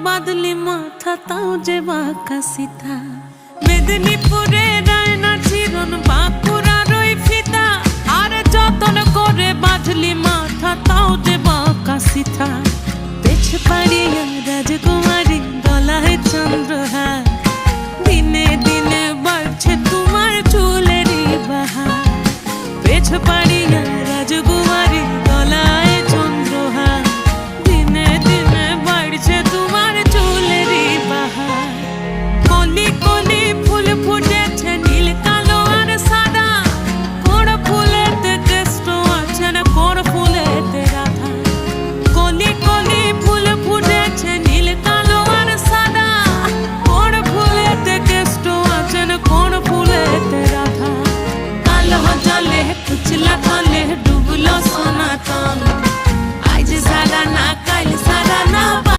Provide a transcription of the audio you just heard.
বাঁধলি মাথা তাও যে বাঁকা সিথা। মেদিনীপুরে রায়না চিরন বাঁকুড়ার ওই ফিতা, আর যতন করে বাঁধলি মাথা তাও যে বাঁকা সিথা। পেছ পাড়ি